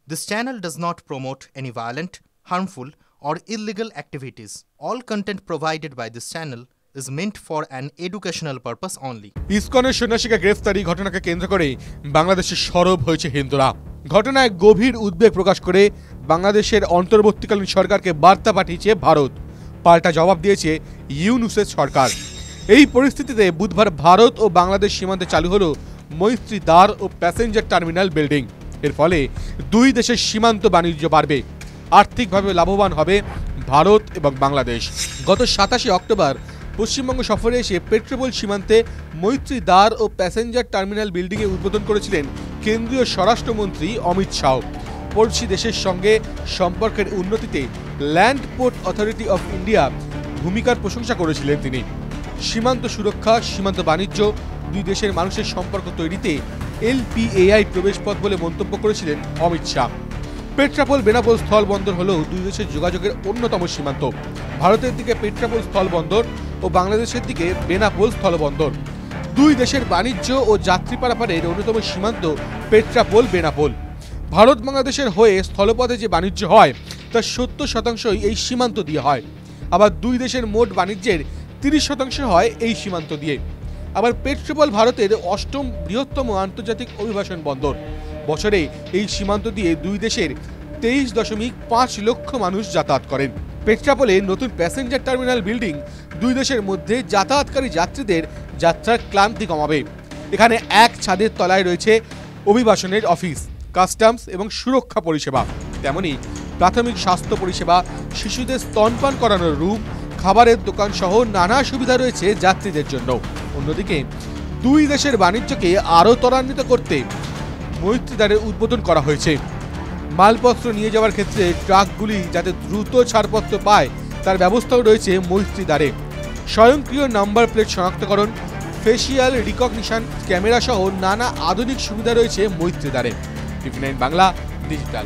This channel does not promote any violent, harmful, or illegal activities. All content provided by this channel is meant for an educational purpose only. ইসকনের সন্ন্যাসীকে গ্রেফতারি ঘটনাকে কেন্দ্র করে বাংলাদেশে সরব হয়েছে হিন্দুরা। ঘটনায় গভীর উদ্বেগ প্রকাশ করে বাংলাদেশের অন্তর্বর্তীকালীন সরকারকে বার্তা পাঠিয়েছে ভারত। পাল্টা জবাব দিয়েছে ইউনূসের সরকার। এই পরিস্থিতিতে বুধবার ভারত ও বাংলাদেশ সীমান্তে চালু হলো মৈত্রী দ্বার ও প্যাসেঞ্জার টার্মিনাল বিল্ডিং। এর ফলে দুই দেশের সীমান্ত বাণিজ্য বাড়বে, আর্থিকভাবে লাভবান হবে ভারত এবং বাংলাদেশ। গত 27 অক্টোবর পশ্চিমবঙ্গ সফরে এসে পেট্রাপোল সীমান্তে মৈত্রী দ্বার ও প্যাসেঞ্জার টার্মিনাল বিল্ডিংয়ে উদ্বোধন করেছিলেন কেন্দ্রীয় স্বরাষ্ট্রমন্ত্রী অমিত শাহ। পড়শি দেশের সঙ্গে সম্পর্কের উন্নতিতে land port authority of India ভূমিকার প্রশংসা করেছিলেন তিনি। সীমান্ত সুরক্ষা, সীমান্ত বাণিজ্য, দুই দেশের মানুষের সম্পর্ক তৈরিতে LPAI প্রবেশপথ বলে মন্তব্য করেছিলেন অমিত শাহ। পেট্রাপোল বেনাপোল স্থল বন্দর হল দুই দেশের যোগাযোগের অন্যতম সীমান্ত। ভারতের দিকে পেট্রাপোল স্থল বন্দর ও বাংলাদেশের দিকে বেনাপোল স্থল বন্দর। দুই দেশের বাণিজ্য ও যাত্রী পারাপারের অন্যতম সীমান্ত পেট্রাপোল বেনাপোল। ভারত বাংলাদেশের হয়ে স্থলপথে যে বাণিজ্য হয় তার 70% এই সীমান্ত দিয়ে হয়। আবার দুই দেশের মোট বাণিজ্যের 30% হয় এই সীমান্ত দিয়ে। আবার পেট্রাপোল ভারতের 8ম বৃহত্তম আন্তর্জাতিক অভিবাসন বন্দর। বছরে এই সীমান্ত দিয়ে দুই দেশের 23.5 লক্ষ মানুষ যাতায়াত করেন। পেট্রাপোলে নতুন প্যাসেঞ্জার টার্মিনাল বিল্ডিং দুই দেশের মধ্যে যাতায়াতকারী যাত্রীদের যাত্রার ক্লান্তি কমাবে। এখানে এক ছাদের তলায় রয়েছে অভিবাসনের অফিস, কাস্টমস এবং সুরক্ষা পরিষেবা। তেমনি প্রাথমিক স্বাস্থ্য পরিষেবা, শিশুদের স্তনপান করানোর রুম, খাবারের দোকান সহ নানা সুবিধা রয়েছে যাত্রীদের জন্য। অন্যদিকে দুই দেশের বাণিজ্যকে আরও ত্বরান্বিত করতে মৈত্রী দ্বারের উদ্বোধন করা হয়েছে। মালপত্র নিয়ে যাওয়ার ক্ষেত্রে ট্রাকগুলি যাতে দ্রুত ছাড়পত্র পায় তার ব্যবস্থাও রয়েছে মৈত্রী দ্বারে। স্বয়ংক্রিয় নাম্বার প্লেট শনাক্তকরণ, ফেসিয়াল রিকগনিশন ক্যামেরা সহ নানা আধুনিক সুবিধা রয়েছে মৈত্রী দ্বারে। TV9 Bangla digital.